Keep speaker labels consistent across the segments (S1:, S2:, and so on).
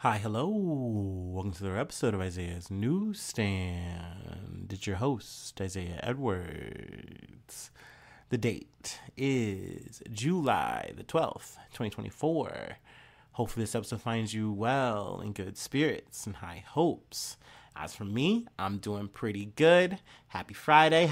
S1: Hi, hello. Welcome to another episode of Isaiah's Newsstand. It's your host, Isaiah Edwards. The date is July the 12th, 2024. Hopefully this episode finds you well, in good spirits, and high hopes. As for me, I'm doing pretty good. Happy Friday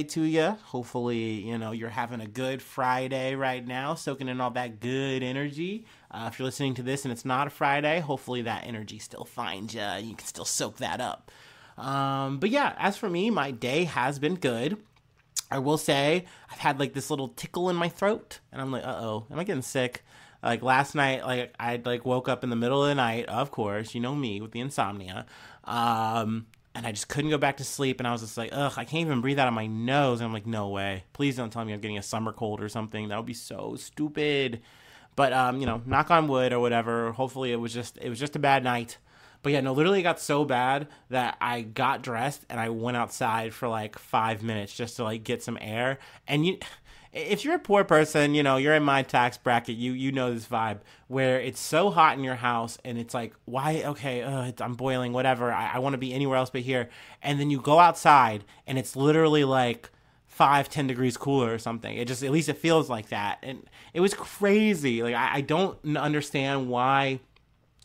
S1: to you. Hopefully, you're having a good Friday right now, soaking in all that good energy. If you're listening to this and it's not a Friday, hopefully that energy still finds you. You can still soak that up. But yeah, as for me, my day has been good. I will say I've had like this little tickle in my throat, and I'm like, uh-oh, am I getting sick? Like last night, I woke up in the middle of the night, of course, you know me with the insomnia, and I just couldn't go back to sleep, and I was just like, ugh, I can't even breathe out of my nose, and I'm like, no way, please don't tell me I'm getting a summer cold or something. That would be so stupid. But knock on wood or whatever. Hopefully it was just a bad night. But yeah, no, literally it got so bad that I got dressed and I went outside for like 5 minutes just to like get some air. And if you're a poor person, you're in my tax bracket, you know this vibe where it's so hot in your house and it's like, why? Okay, I'm boiling, whatever. I want to be anywhere else but here. And then you go outside and it's literally like 5-10 degrees cooler or something. It just, at least it feels like that. And it was crazy. Like, I don't understand why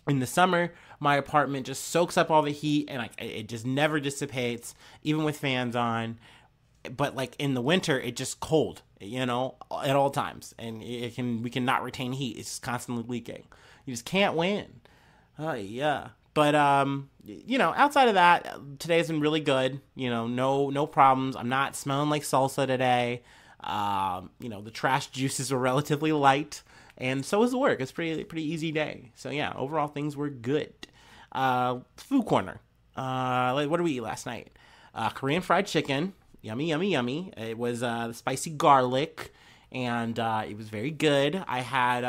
S1: in the summer my apartment just soaks up all the heat and it just never dissipates, even with fans on. But like in the winter, it's just cold, at all times, and we cannot retain heat. It's just constantly leaking. You just can't win. Yeah. But outside of that, today's been really good. No problems. I'm not smelling like salsa today. The trash juices were relatively light, and so is the work. It's pretty easy day. So yeah, overall things were good. Food corner. What did we eat last night? Korean fried chicken. Yummy, yummy, yummy. It was spicy garlic, and it was very good. I had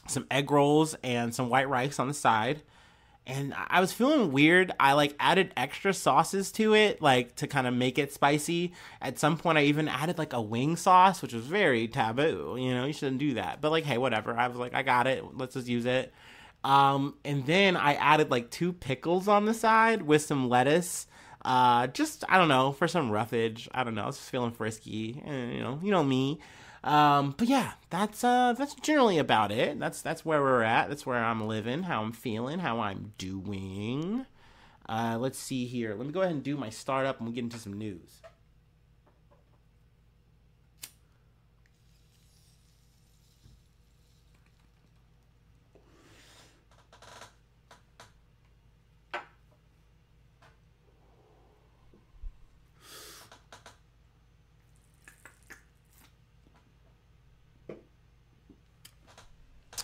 S1: some egg rolls and some white rice on the side. And I was feeling weird. I added extra sauces to it, to kind of make it spicy. At some point, I even added a wing sauce, which was very taboo. You shouldn't do that. But hey, whatever. I was like, I got it. Let's just use it. And then I added 2 pickles on the side with some lettuce. Just, I don't know, for some roughage. I don't know. I was just feeling frisky. You know me. But yeah, that's generally about it. That's where we're at. That's where I'm living, how I'm feeling, how I'm doing. Let's see here. Let me go ahead and do my startup and we'll get into some news.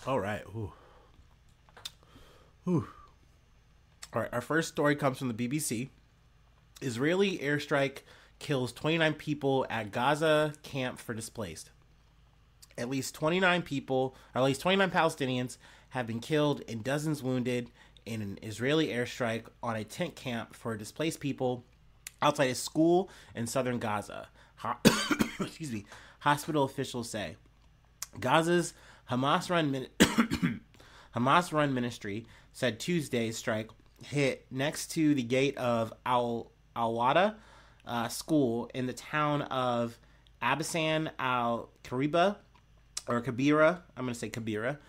S1: All right. Ooh. Ooh. All right. Our first story comes from the BBC. Israeli airstrike kills 29 people at Gaza camp for displaced. At least 29 people, or at least 29 Palestinians, have been killed and dozens wounded in an Israeli airstrike on a tent camp for displaced people outside a school in southern Gaza. Excuse me. Hospital officials say Gaza's Hamas-run ministry said Tuesday's strike hit next to the gate of Al-Wada school in the town of Abasan al-Kabira, or Kabira, I'm going to say Kabira,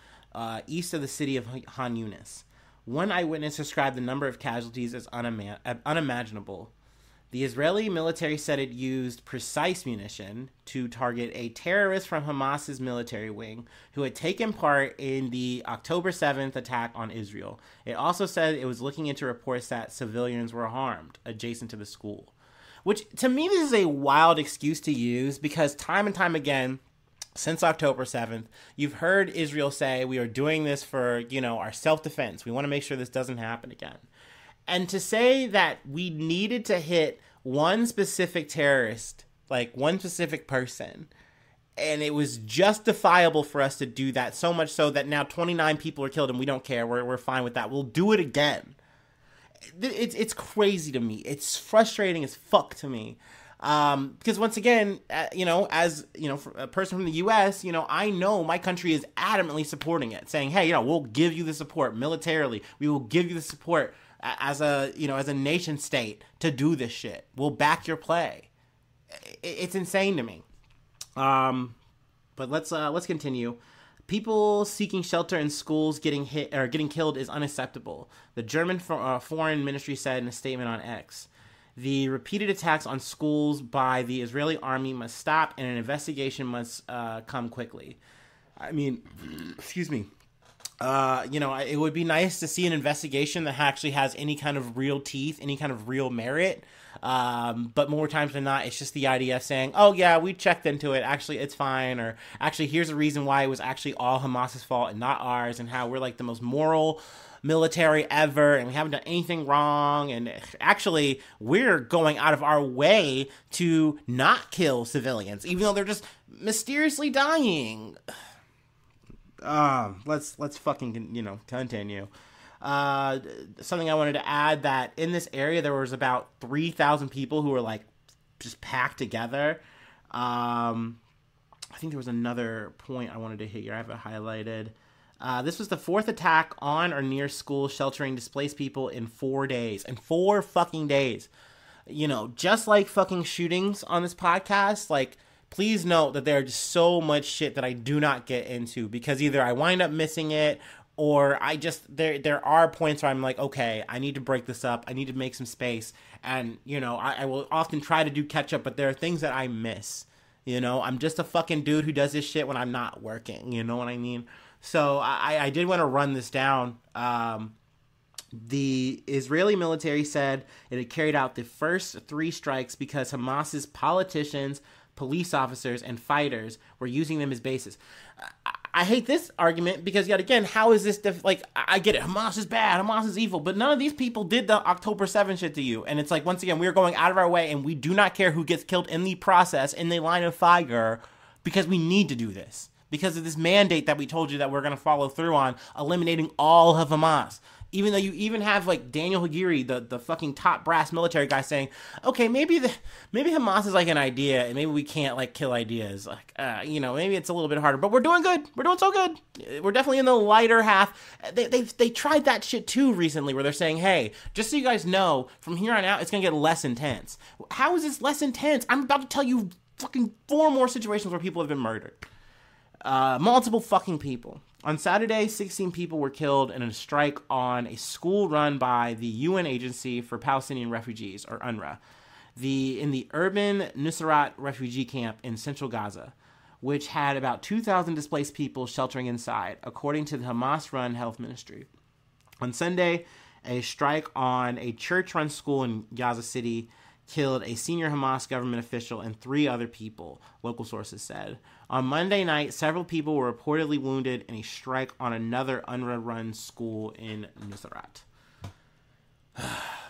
S1: east of the city of Han Yunis. One eyewitness described the number of casualties as unimaginable. The Israeli military said it used precise munition to target a terrorist from Hamas's military wing who had taken part in the October 7th attack on Israel. It also said it was looking into reports that civilians were harmed adjacent to the school. Which, to me, this is a wild excuse to use because time and time again, since October 7th, you've heard Israel say, we are doing this for, our self-defense. We want to make sure this doesn't happen again. And to say that we needed to hit one specific terrorist, one specific person, and it was justifiable for us to do that, so much so that now 29 people are killed and we don't care. We're fine with that. We'll do it again. It's crazy to me. It's frustrating as fuck to me. Because once again, as a person from the U.S., I know my country is adamantly supporting it, saying, hey, we'll give you the support militarily. We will give you the support as a nation state to do this shit. We'll back your play. It's insane to me. But let's continue. People seeking shelter in schools getting hit or getting killed is unacceptable, the German foreign ministry said in a statement on X. The repeated attacks on schools by the Israeli army must stop, and an investigation must come quickly. I mean, excuse me. It would be nice to see an investigation that actually has any kind of real teeth, any kind of real merit. But more times than not, it's just the IDF saying, oh yeah, we checked into it. Actually, it's fine. Or actually, here's the reason why it was actually all Hamas's fault and not ours, and how we're like the most moral military ever, and we haven't done anything wrong, and actually we're going out of our way to not kill civilians, even though they're just mysteriously dying. Let's fucking continue. Something I wanted to add, that in this area there was about 3,000 people who were like just packed together. I think there was another point I wanted to hit here. I have it highlighted. This was the fourth attack on or near schools sheltering displaced people in 4 days. In 4 fucking days. Just like fucking shootings on this podcast, like, please note that there's so much shit that I do not get into, because either I wind up missing it, or I just, there are points where I'm like, okay, I need to break this up. I need to make some space. And, I will often try to do catch up, but there are things that I miss. I'm just a fucking dude who does this shit when I'm not working. You know what I mean? So I did want to run this down. The Israeli military said it had carried out the first 3 strikes because Hamas's politicians, police officers, and fighters were using them as bases. I hate this argument because, yet again, how is this I get it, Hamas is bad, Hamas is evil, but none of these people did the October 7th shit to you. And it's like, once again, we're going out of our way, and we do not care who gets killed in the process, in the line of fire, because we need to do this. Because of this mandate that we told you that we're going to follow through on, eliminating all of Hamas. Even though you even have like Daniel Hagiri, the fucking top brass military guy, saying, okay, maybe Hamas is like an idea, and maybe we can't like kill ideas. Like, maybe it's a little bit harder, but we're doing good. We're doing so good. We're definitely in the lighter half. They tried that shit too recently, where they're saying, hey, just so you guys know, from here on out, it's going to get less intense. How is this less intense? I'm about to tell you fucking 4 more situations where people have been murdered. Multiple fucking people. On Saturday, 16 people were killed in a strike on a school run by the UN Agency for Palestinian Refugees, or UNRWA, in the urban Nuseirat refugee camp in central Gaza, which had about 2,000 displaced people sheltering inside, according to the Hamas-run health ministry. On Sunday, a strike on a church-run school in Gaza City killed a senior Hamas government official and 3 other people, local sources said. On Monday night, several people were reportedly wounded in a strike on another UNRWA-run school in Nuseirat.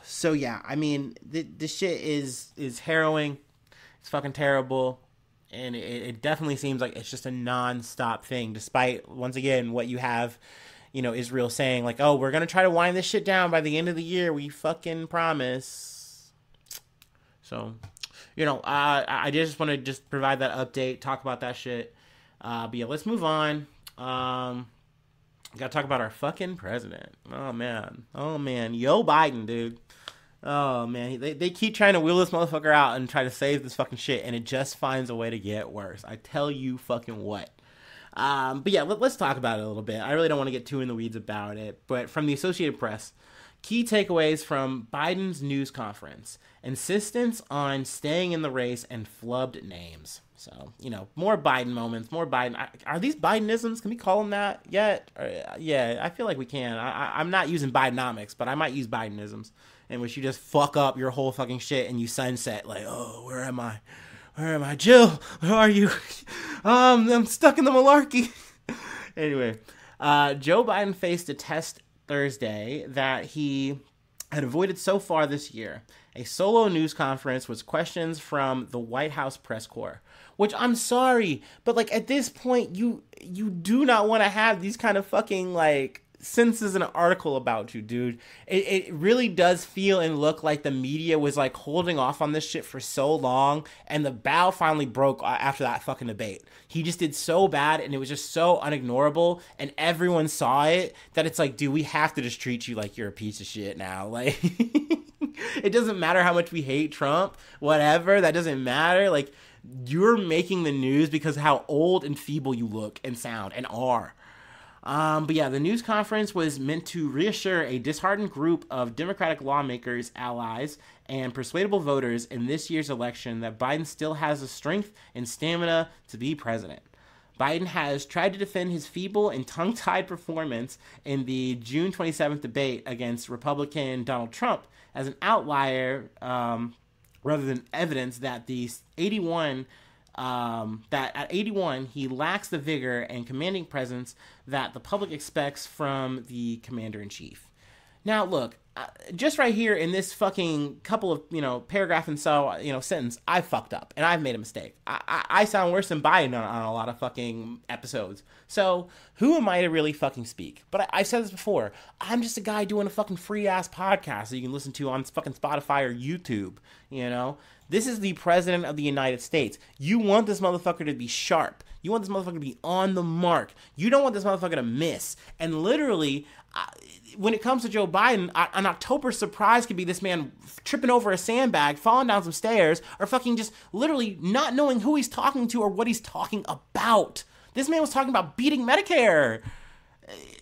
S1: So yeah, I mean, this shit is harrowing. It's fucking terrible. And it definitely seems like it's just a non-stop thing, despite, once again, what you have, Israel saying, like, oh, we're going to try to wind this shit down by the end of the year. We fucking promise. So, I just want to just provide that update, talk about that shit. But yeah, let's move on. Gotta talk about our fucking president. Oh man. Yo, Biden, dude. Oh man, they keep trying to wheel this motherfucker out and try to save this fucking shit, and it just finds a way to get worse. I tell you fucking what. But yeah, let's talk about it a little bit. I really don't want to get too in the weeds about it, but from the Associated Press, key takeaways from Biden's news conference: insistence on staying in the race and flubbed names. So, more Biden moments, more Biden. Are these Bidenisms? Can we call them that yet? Yeah, I feel like we can. I'm not using Bidenomics, but I might use Bidenisms, in which you just fuck up your whole fucking shit and you sunset like, oh, where am I? Where am I? Jill, where are you? I'm stuck in the malarkey. Anyway, Joe Biden faced a test Thursday that he had avoided so far this year: a solo news conference with questions from the White House press corps. Which, I'm sorry, but like at this point, you do not want to have these kind of fucking like senses an article about you, dude. It really does feel and look like the media was like holding off on this shit for so long, and the bow finally broke after that fucking debate. He just did so bad, and it was just so unignorable, and everyone saw it, that it's like, dude, we have to just treat you like you're a piece of shit now. Like, it doesn't matter how much we hate Trump, whatever, that doesn't matter. Like, you're making the news because of how old and feeble you look and sound and are. But yeah, the news conference was meant to reassure a disheartened group of Democratic lawmakers, allies, and persuadable voters in this year's election that Biden still has the strength and stamina to be president. Biden has tried to defend his feeble and tongue-tied performance in the June 27th debate against Republican Donald Trump as an outlier, rather than evidence that that at 81 he lacks the vigor and commanding presence that the public expects from the commander-in-chief. Now, look, just right here in this fucking couple of, paragraph and so, sentence, I fucked up and I've made a mistake. I sound worse than Biden on a lot of fucking episodes. So who am I to really fucking speak? But I said this before. I'm just a guy doing a fucking free ass podcast that you can listen to on fucking Spotify or YouTube, This is the president of the United States. You want this motherfucker to be sharp. You want this motherfucker to be on the mark. You don't want this motherfucker to miss. And literally, when it comes to Joe Biden, an October surprise could be this man tripping over a sandbag, falling down some stairs, or fucking just literally not knowing who he's talking to or what he's talking about. This man was talking about beating Medicare.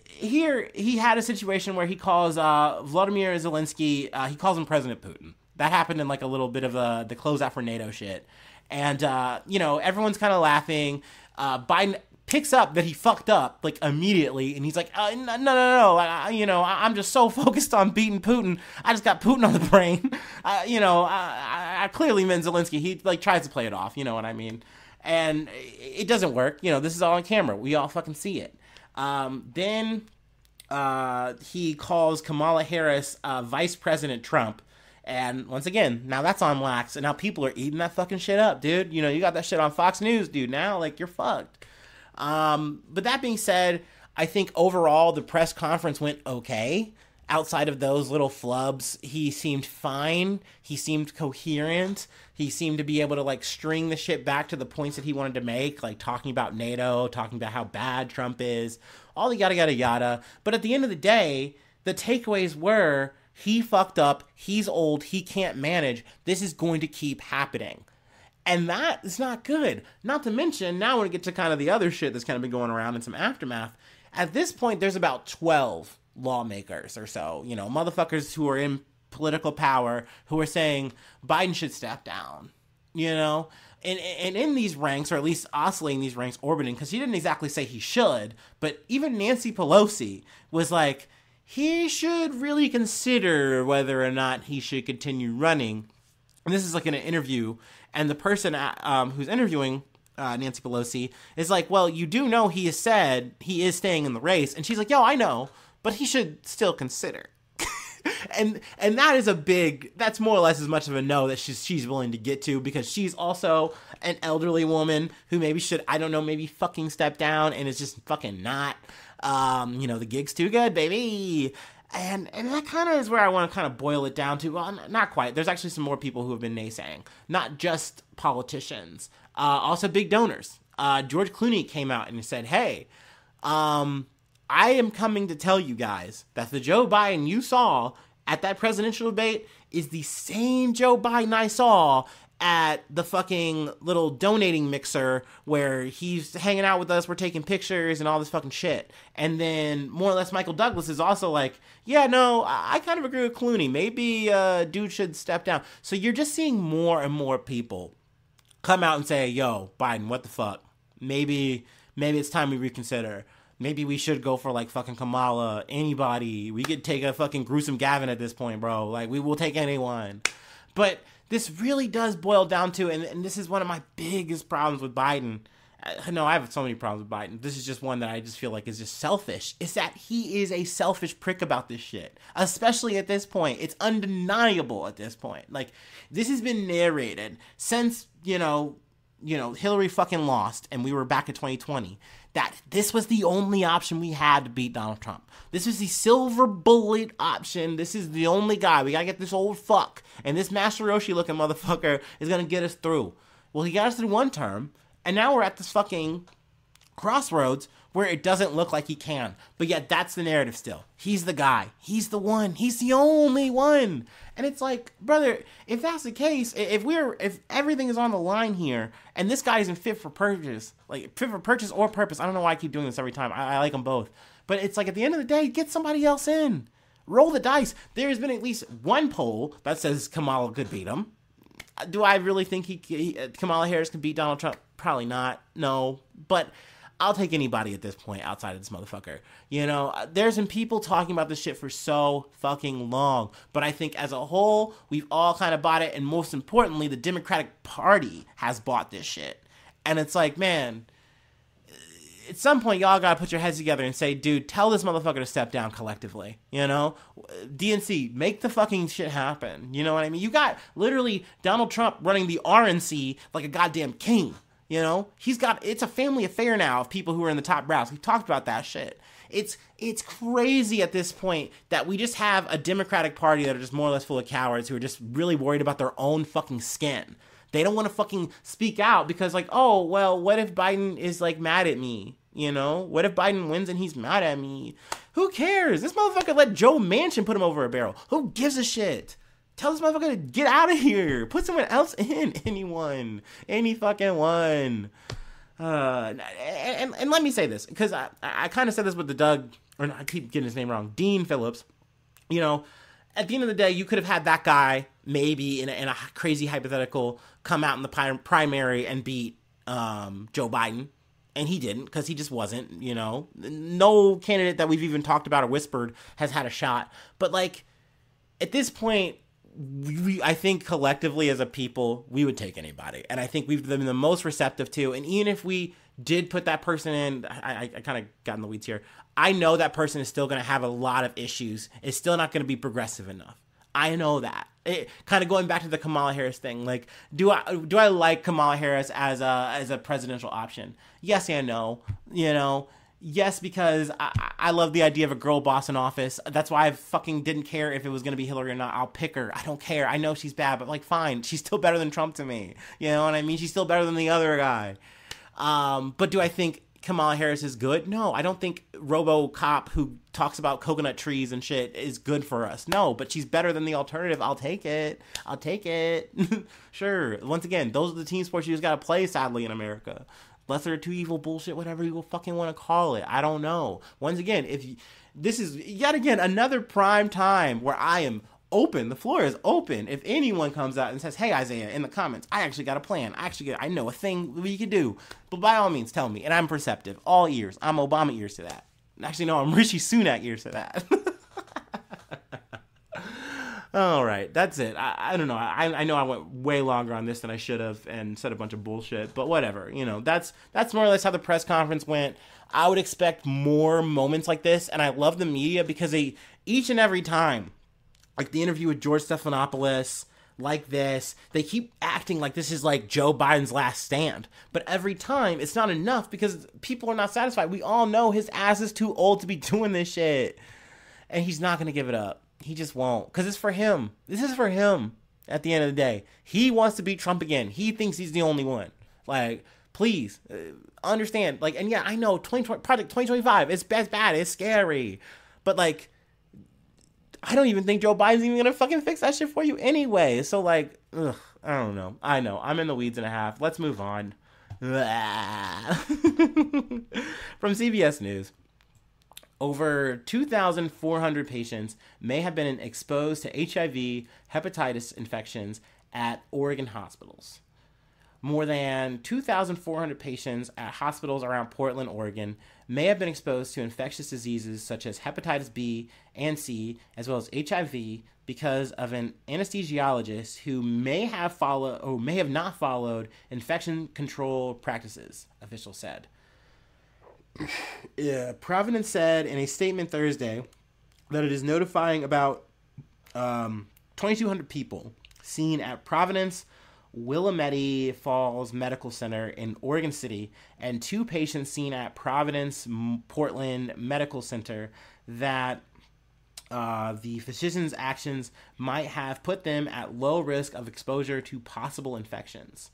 S1: Here, he had a situation where he calls Vladimir Zelensky, he calls him President Putin. That happened in like a little bit of the closeout for NATO shit. And, everyone's kind of laughing. Biden picks up that he fucked up like immediately. And he's like, no. I'm just so focused on beating Putin. I just got Putin on the brain. I clearly meant Zelensky. He like tries to play it off. You know what I mean? And it doesn't work. This is all on camera. We all fucking see it. Then he calls Kamala Harris Vice President Trump. And once again, now that's on wax, and now people are eating that fucking shit up, dude. You got that shit on Fox News, dude. Now, like, you're fucked. But that being said, I think overall the press conference went okay. Outside of those little flubs, he seemed fine. He seemed coherent. He seemed to be able to, like, string the shit back to the points that he wanted to make, like talking about NATO, talking about how bad Trump is, all the yada, yada, yada. But at the end of the day, the takeaways were, he fucked up, he's old, he can't manage, this is going to keep happening. And that is not good. Not to mention, now when we get to kind of the other shit that's kind of been going around in some aftermath, at this point there's about 12 lawmakers or so, motherfuckers who are in political power who are saying Biden should step down, And in these ranks, or at least oscillating these ranks, orbiting, because he didn't exactly say he should, but even Nancy Pelosi was like, he should really consider whether or not he should continue running. And this is like in an interview, and the person who's interviewing Nancy Pelosi is like, well, you do know he has said he is staying in the race. And she's like, yo, I know, but he should still consider. and that is that's more or less as much of a no that she's willing to get to, because she's also an elderly woman who maybe should, I don't know, maybe fucking step down, and it's just fucking not. The gig's too good, baby. And that kind of is where I want to kind of boil it down to. Well, not quite. There's actually some more people who have been naysaying. Not just politicians. Also big donors. George Clooney came out and said, hey, I am coming to tell you guys that the Joe Biden you saw at that presidential debate is the same Joe Biden I saw at the fucking little donating mixer where he's hanging out with us, we're taking pictures and all this fucking shit. And then more or less Michael Douglas is also like, yeah, no, I kind of agree with Clooney. Maybe dude should step down. So you're just seeing more and more people come out and say, yo, Biden, what the fuck? Maybe it's time we reconsider. Maybe we should go for like fucking Kamala, anybody. We could take a fucking gruesome Gavin at this point, bro. Like, we will take anyone. But this really does boil down to, and this is one of my biggest problems with Biden. No, I have so many problems with Biden. This is just one that I just feel like is just selfish. Is that he is a selfish prick about this shit. Especially at this point. It's undeniable at this point. Like, this has been narrated since, Hillary fucking lost and we were back in 2020, that this was the only option we had to beat Donald Trump. This was the silver bullet option. This is the only guy. We gotta get this old fuck. And this Master Roshi looking motherfucker is gonna get us through. Well, he got us through one term, and now we're at this fucking crossroads where it doesn't look like he can. But yet that's the narrative still. He's the guy. He's the one. He's the only one. And it's like, brother, if that's the case, if everything is on the line here, and this guy isn't fit for purchase or purpose, I don't know why I keep doing this every time. I like them both. But it's like, at the end of the day, get somebody else in. Roll the dice. There has been at least one poll that says Kamala could beat him. Do I really think Kamala Harris can beat Donald Trump? Probably not. No. But I'll take anybody at this point outside of this motherfucker. There's been people talking about this shit for so fucking long. But I think as a whole, we've all kind of bought it. And most importantly, the Democratic Party has bought this shit. And it's like, man, at some point, y'all gotta put your heads together and say, dude, tell this motherfucker to step down collectively. DNC, make the fucking shit happen. You know what I mean? You got literally Donald Trump running the RNC like a goddamn king. It's a family affair now of people who are in the top brass. We've talked about that shit. It's crazy at this point that we just have a Democratic Party that are just more or less full of cowards who are just really worried about their own fucking skin. They don't want to fucking speak out because, like, oh, well, what if Biden is, like, mad at me? What if Biden wins and he's mad at me? Who cares? This motherfucker let Joe Manchin put him over a barrel. Who gives a shit? Tell this motherfucker to get out of here. Put someone else in. Anyone. Any fucking one. And let me say this, because I kind of said this with I keep getting his name wrong, Dean Phillips. At the end of the day, you could have had that guy, maybe in a crazy hypothetical, come out in the primary and beat Joe Biden. And he didn't, because he just wasn't, No candidate that we've even talked about or whispered has had a shot. But, like, at this point, I think collectively as a people, we would take anybody. And I think we've been the most receptive to. And even if we did put that person in, I kind of got in the weeds here. I know that person is still going to have a lot of issues. It's still not going to be progressive enough. I know that. Kind of going back to the Kamala Harris thing. Like, do I like Kamala Harris as a presidential option? Yes and no. Yes, because I love the idea of a girl boss in office. That's why I fucking didn't care if it was going to be Hillary or not. I'll pick her. I don't care. I know she's bad, but, like, fine. She's still better than Trump to me. You know what I mean? She's still better than the other guy. But do I think Kamala Harris is good? No, I don't think RoboCop who talks about coconut trees and shit is good for us. No, but she's better than the alternative. I'll take it. Sure. Once again, those are the team sports you just got to play, sadly, in America. Lesser of two evil bullshit, whatever you fucking want to call it. I don't know. Once again, this is yet again another prime time where I am open. The floor is open. If anyone comes out and says, hey, Isaiah, in the comments, I actually got a plan. I know a thing we could do. But by all means, tell me. And I'm perceptive. All ears. I'm Obama ears to that. Actually, no, I'm Rishi Sunak ears to that. All right, that's it. I don't know. I know I went way longer on this than I should have and said a bunch of bullshit, but whatever. That's more or less how the press conference went. I would expect more moments like this, and I love the media because each and every time, like the interview with George Stephanopoulos, like this, they keep acting like this is like Joe Biden's last stand. But every time, it's not enough because people are not satisfied. We all know his ass is too old to be doing this shit, and he's not going to give it up. He just won't, because it's for him. This is for him at the end of the day. He wants to beat Trump again. He thinks he's the only one. Like, please, understand. Like, and yeah, I know, Project 2025, it's bad, it's scary. But, like, I don't even think Joe Biden's even going to fucking fix that shit for you anyway. So, like, I don't know. I know, I'm in the weeds and a half. Let's move on. From CBS News. Over 2,400 patients may have been exposed to HIV, hepatitis infections at Oregon hospitals. More than 2,400 patients at hospitals around Portland, Oregon, may have been exposed to infectious diseases such as hepatitis B and C, as well as HIV, because of an anesthesiologist who may have followed or may have not followed infection control practices, officials said. Yeah, Providence said in a statement Thursday that it is notifying about 2,200 people seen at Providence, Willamette Falls Medical Center in Oregon City and 2 patients seen at Providence Portland Medical Center that the physician's actions might have put them at low risk of exposure to possible infections.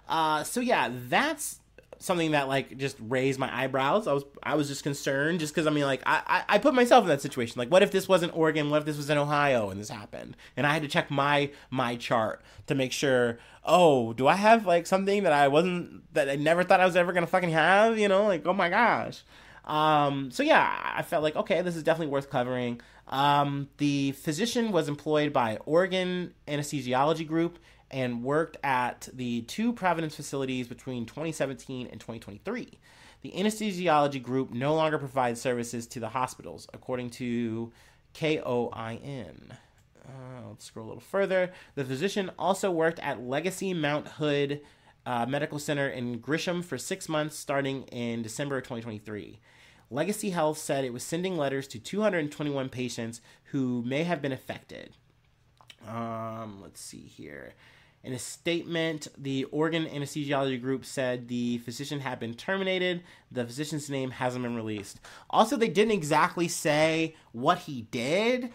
S1: So yeah, that's something that like just raised my eyebrows. I was just concerned, just because I mean, like I put myself in that situation. Like, what if this wasn't Oregon? What if this was in Ohio and this happened? And I had to check my chart to make sure. Oh, do I have like something that I never thought I was ever gonna fucking have? You know, like, oh my gosh. So yeah, I felt like, okay, this is definitely worth covering. The physician was employed by Oregon Anesthesiology Group and worked at the 2 Providence facilities between 2017 and 2023. The anesthesiology group no longer provides services to the hospitals, according to KOIN. Let's scroll a little further. The physician also worked at Legacy Mount Hood Medical Center in Grisham for 6 months, starting in December of 2023. Legacy Health said it was sending letters to 221 patients who may have been affected. Let's see here. In a statement, the Oregon Anesthesiology Group said the physician had been terminated. The physician's name hasn't been released. Also, they didn't exactly say what he did.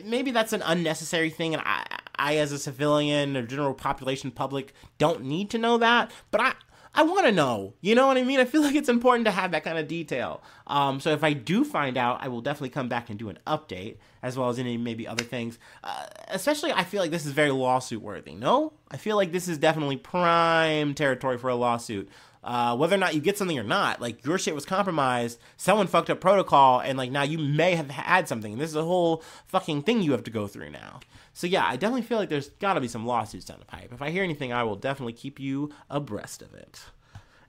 S1: Maybe that's an unnecessary thing, and I as a civilian or general population public don't need to know that, but I want to know, you know what I mean? I feel like it's important to have that kind of detail. So if I do find out, I will definitely come back and do an update, as well as any maybe other things. Especially, I feel like this is very lawsuit worthy. No? I feel like this is definitely prime territory for a lawsuit. Whether or not you get something or not, like, your shit was compromised, someone fucked up protocol, and like now you may have had something. And this is a whole fucking thing you have to go through now. So yeah, I definitely feel like there's got to be some lawsuits down the pipe. If I hear anything, I will definitely keep you abreast of it.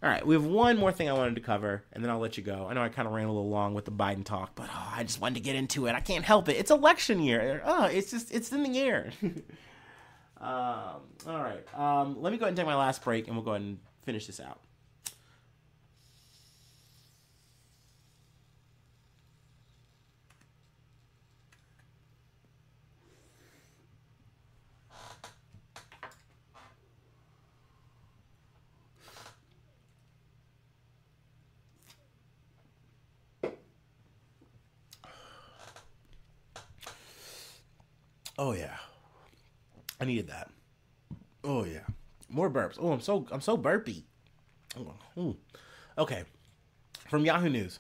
S1: All right, we have one more thing I wanted to cover, and then I'll let you go. I know I kind of ran a little long with the Biden talk, but I just wanted to get into it. I can't help it. It's election year. It's in the air. All right, let me go ahead and take my last break, and we'll go ahead and finish this out. Oh yeah, I needed that. Oh yeah, more burps. Oh, I'm so burpy. Ooh. Okay, from Yahoo News,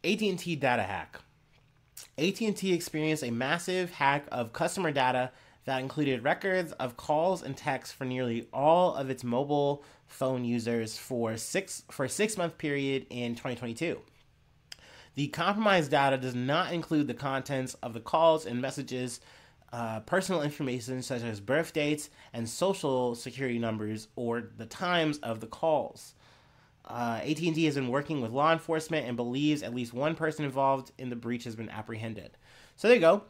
S1: AT&T data hack. AT&T experienced a massive hack of customer data that included records of calls and texts for nearly all of its mobile phone users for a 6-month period in 2022. The compromised data does not include the contents of the calls and messages, personal information such as birth dates and social security numbers, or the times of the calls. AT&T has been working with law enforcement and believes at least one person involved in the breach has been apprehended. So there you go.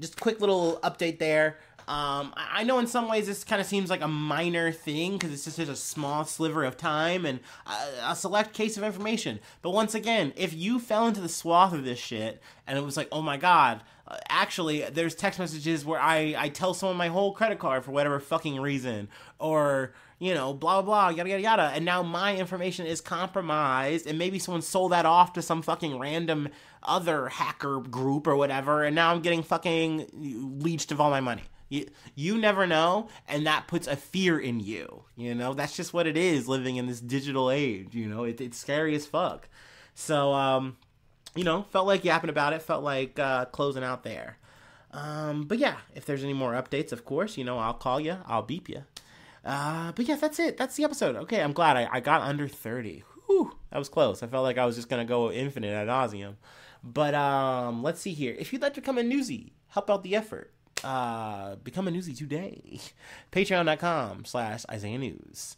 S1: Just a quick little update there. I know in some ways this kind of seems like a minor thing because it's just such a small sliver of time and a select case of information. But once again, if you fell into the swath of this shit and it was like, oh my god, actually there's text messages where I tell someone my whole credit card for whatever fucking reason, or, you know, blah, blah, blah, yada, yada, yada, and now my information is compromised, and maybe someone sold that off to some fucking random other hacker group or whatever, and now I'm getting fucking leached of all my money. You never know, and that puts a fear in you, you know? That's just what it is, living in this digital age, you know? It's scary as fuck. So, you know, felt like yapping about it, felt like closing out there. But yeah, if there's any more updates, of course, you know, I'll call you, I'll beep you. But yeah, that's it. That's the episode. Okay, I'm glad I got under 30. Whew, that was close. I felt like I was just going to go infinite ad nauseum. But let's see here. If you'd like to become a newsie, help out the effort. Become a newsie today. Patreon.com/Isaiah News.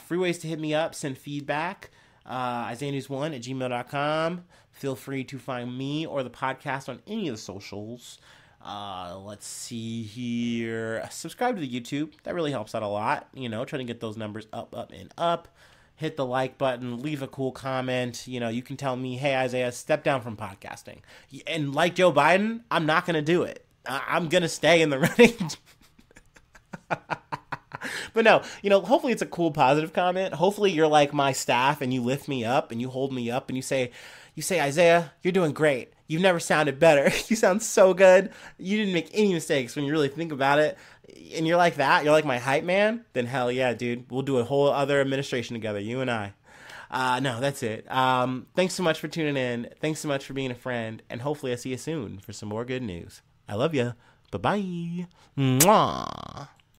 S1: Free ways to hit me up, send feedback. IsaiahNews1@gmail.com. Feel free to find me or the podcast on any of the socials. Let's see here. Subscribe to the YouTube. That really helps out a lot. You know, trying to get those numbers up, and up. Hit the like button. Leave a cool comment. You know, you can tell me, hey, Isaiah, step down from podcasting. And like Joe Biden, I'm not going to do it. I'm going to stay in the running. But no, hopefully it's a cool, positive comment. Hopefully you're like my staff and you lift me up and you hold me up and you say, Isaiah, you're doing great. You've never sounded better. You sound so good. You didn't make any mistakes when you really think about it. And you're like that. You're like my hype man. Then hell yeah, dude. We'll do a whole other administration together, you and I. No, that's it. Thanks so much for tuning in. Thanks so much for being a friend. And hopefully I see you soon for some more good news. I love you. Bye-bye. Mwah.